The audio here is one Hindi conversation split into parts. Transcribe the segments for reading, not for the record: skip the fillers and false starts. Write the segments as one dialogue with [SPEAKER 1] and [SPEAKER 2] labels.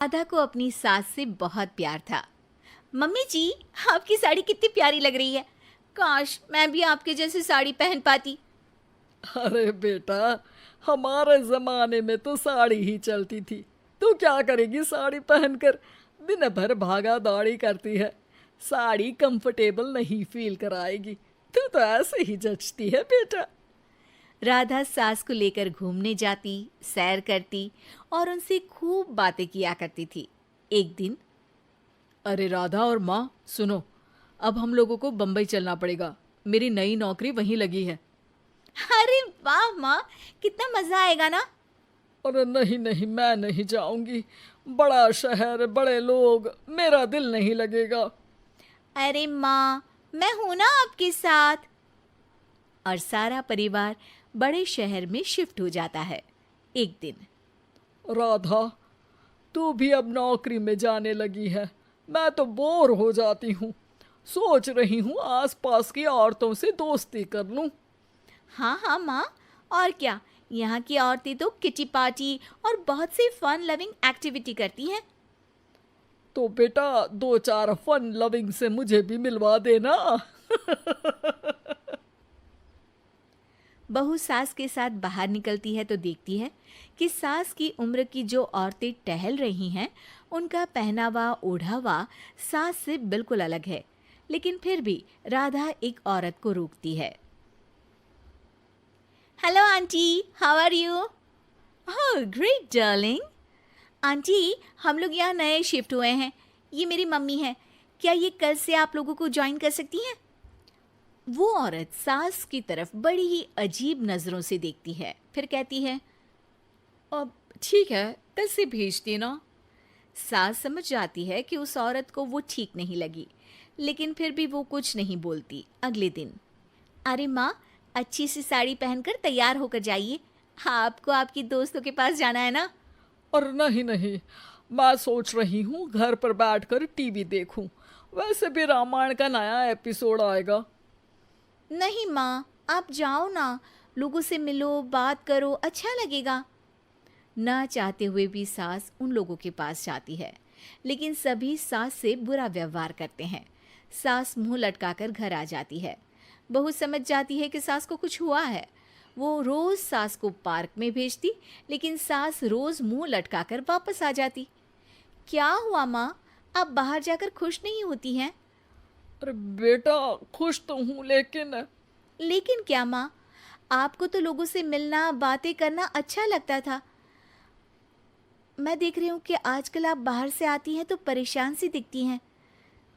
[SPEAKER 1] राधा को अपनी सास से बहुत प्यार था। मम्मी जी, आपकी साड़ी कितनी प्यारी लग रही है। काश मैं भी आपके जैसी साड़ी पहन पाती।
[SPEAKER 2] अरे बेटा, हमारे जमाने में तो साड़ी ही चलती थी। तू क्या करेगी साड़ी पहनकर? दिन भर भागा दौड़ी करती है। साड़ी कंफर्टेबल नहीं फील कराएगी। तू तो ऐसे ही जचती है बेटा।
[SPEAKER 1] राधा सास को लेकर घूमने जाती, सैर करती और उनसे खूब बातें किया करती थी। एक दिन,
[SPEAKER 2] अरे राधा और माँ सुनो, अब हम लोगों को बम्बई चलना पड़ेगा। मेरी नई नौकरी वहीं लगी है।
[SPEAKER 1] अरे वाह माँ, कितना मजा आएगा ना।
[SPEAKER 2] अरे नहीं नहीं, मैं नहीं जाऊंगी। बड़ा शहर, बड़े लोग, मेरा दिल नहीं लगेगा।
[SPEAKER 1] अरे माँ, मैं हूं ना आपके साथ। और सारा परिवार बड़े शहर में शिफ्ट हो जाता है। एक दिन,
[SPEAKER 2] राधा, तू भी अब नौकरी में जाने लगी है। मैं तो बोर हो जाती हूँ। सोच रही हूँ आसपास की औरतों से दोस्ती कर लूँ।
[SPEAKER 1] हाँ हाँ माँ, और क्या। यहाँ की औरतें तो किटी पार्टी और बहुत सी फन लविंग एक्टिविटी करती हैं।
[SPEAKER 2] तो बेटा, दो चार फन लविंग से मुझे भी मिलवा देना।
[SPEAKER 1] बहू सास के साथ बाहर निकलती है तो देखती है कि सास की उम्र की जो औरतें टहल रही हैं, उनका पहनावा ओढ़ावा सास से बिल्कुल अलग है। लेकिन फिर भी राधा एक औरत को रोकती है। Hello aunty, how are you? Oh great darling. Aunty, हम लोग यहाँ नए शिफ्ट हुए हैं। ये मेरी मम्मी है। क्या ये कल से आप लोगों को ज्वाइन कर सकती हैं? वो औरत सास की तरफ बड़ी ही अजीब नज़रों से देखती है, फिर कहती है,
[SPEAKER 2] अब ठीक है, कल से भेज देना।
[SPEAKER 1] सास समझ जाती है कि उस औरत को वो ठीक नहीं लगी, लेकिन फिर भी वो कुछ नहीं बोलती। अगले दिन, अरे माँ, अच्छी सी साड़ी पहनकर तैयार होकर जाइए। आपको आपकी दोस्तों के पास जाना है ना।
[SPEAKER 2] और नहीं नहीं, मैं सोच रही हूँ घर पर बैठकर टीवी देखूं। वैसे भी रामायण का नया एपिसोड आएगा।
[SPEAKER 1] नहीं माँ, आप जाओ ना, लोगों से मिलो, बात करो, अच्छा लगेगा। ना चाहते हुए भी सास उन लोगों के पास जाती है, लेकिन सभी सास से बुरा व्यवहार करते हैं। सास मुंह लटकाकर घर आ जाती है। बहू समझ जाती है कि सास को कुछ हुआ है। वो रोज सास को पार्क में भेजती, लेकिन सास रोज मुंह लटकाकर वापस आ जाती। क्या हुआ माँ, आप बाहर जाकर खुश नहीं होती हैं?
[SPEAKER 2] अरे बेटा, खुश तो हूँ लेकिन
[SPEAKER 1] लेकिन क्या माँ, आपको तो लोगों से मिलना, बातें करना अच्छा लगता था। मैं देख रही हूँ कि आजकल आप बाहर से आती हैं तो परेशान सी दिखती हैं।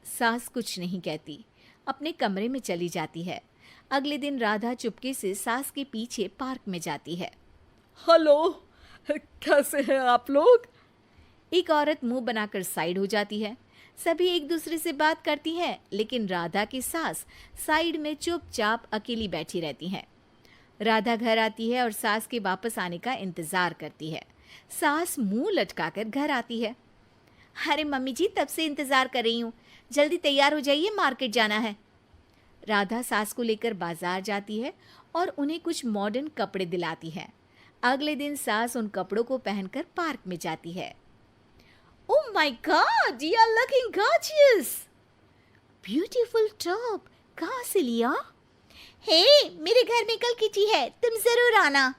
[SPEAKER 1] सास कुछ नहीं कहती, अपने कमरे में चली जाती है। अगले दिन राधा चुपके से सास के पीछे पार्क में जाती है।
[SPEAKER 2] हेलो, कैसे हैं आप लोग?
[SPEAKER 1] एक औरत मुंह बनाकर साइड हो जाती है। सभी एक दूसरे से बात करती हैं, लेकिन राधा की सास साइड में चुपचाप अकेली बैठी रहती हैं। राधा घर आती है और सास के वापस आने का इंतजार करती है। सास मुंह लटकाकर घर आती है। अरे मम्मी जी, तब से इंतजार कर रही हूँ, जल्दी तैयार हो जाइए, मार्केट जाना है। राधा सास को लेकर बाजार जाती है और उन्हें कुछ मॉडर्न कपड़े दिलाती है। अगले दिन सास उन कपड़ों को पहनकर पार्क में जाती है। Oh my God, you are looking gorgeous. Beautiful top, कहाँ से लिया? हे, मेरे घर में कल किटी है, तुम जरूर आना।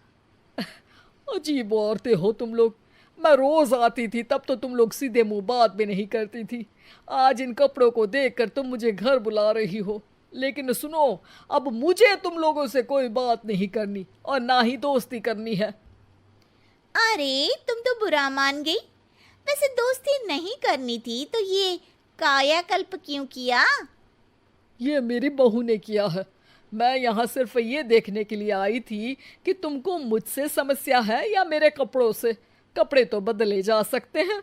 [SPEAKER 2] अजीब औरतें हो तुम लोग। मैं रोज आती थी तब तो तुम लोग सीधे मुंह बात भी नहीं करती थी। आज इन कपड़ों को देखकर तुम मुझे घर बुला रही हो। लेकिन सुनो, अब मुझे तुम लोगों से कोई बात नहीं करनी और ना ही दोस्ती करनी है।
[SPEAKER 1] अरे तुम तो बुरा मान गई। वैसे दोस्ती नहीं करनी थी तो ये कायाकल्प क्यों किया?
[SPEAKER 2] ये मेरी बहू ने किया है। मैं यहाँ सिर्फ ये देखने के लिए आई थी कि तुमको मुझसे समस्या है या मेरे कपड़ों से। कपड़े तो बदले जा सकते हैं।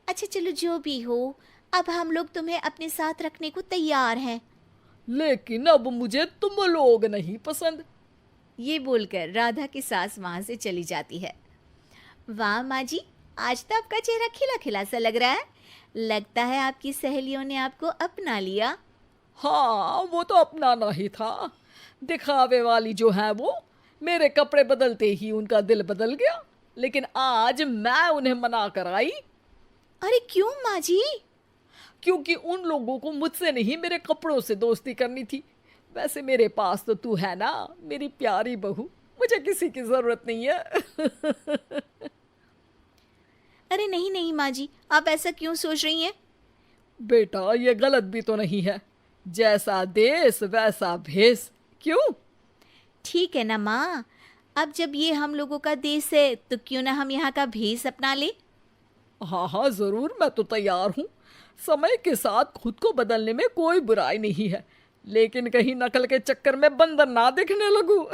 [SPEAKER 1] अच्छा चलो, जो भी हो, अब हम लोग तुम्हें अपने साथ रखने को तैयार हैं।
[SPEAKER 2] लेकिन अब मुझे तुम लोग नहीं पसंद।
[SPEAKER 1] ये बोलकर राधा की सास वहां से चली जाती है। वाह माँ जी, आज तो आपका चेहरा खिला खिला सा लग रहा है। लगता है आपकी सहेलियों ने आपको अपना लिया।
[SPEAKER 2] हाँ, वो तो अपनाना ही था। दिखावे वाली जो है वो, मेरे कपड़े बदलते ही उनका दिल बदल गया। लेकिन आज मैं उन्हें मना कर आई।
[SPEAKER 1] अरे क्यों माँ जी?
[SPEAKER 2] क्योंकि उन लोगों को मुझसे नहीं मेरे कपड़ों से दोस्ती करनी थी। वैसे मेरे पास तो तू है ना, मेरी प्यारी बहू, मुझे किसी की जरूरत नहीं है।
[SPEAKER 1] अरे नहीं नहीं माँ जी, आप ऐसा क्यों सोच रही हैं?
[SPEAKER 2] बेटा ये गलत भी तो नहीं है, जैसा देश वैसा भेष। क्यों?
[SPEAKER 1] ठीक है ना माँ, अब जब ये हम लोगों का देश है तो क्यों ना हम यहाँ का भेष अपना ले।
[SPEAKER 2] हाँ हाँ जरूर, मैं तो तैयार हूँ। समय के साथ खुद को बदलने में कोई बुराई नहीं है, लेकिन कहीं नकल के चक्कर में बंदर ना दिखने लगूं।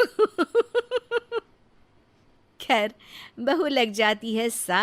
[SPEAKER 1] खैर, बहू लग जाती है सास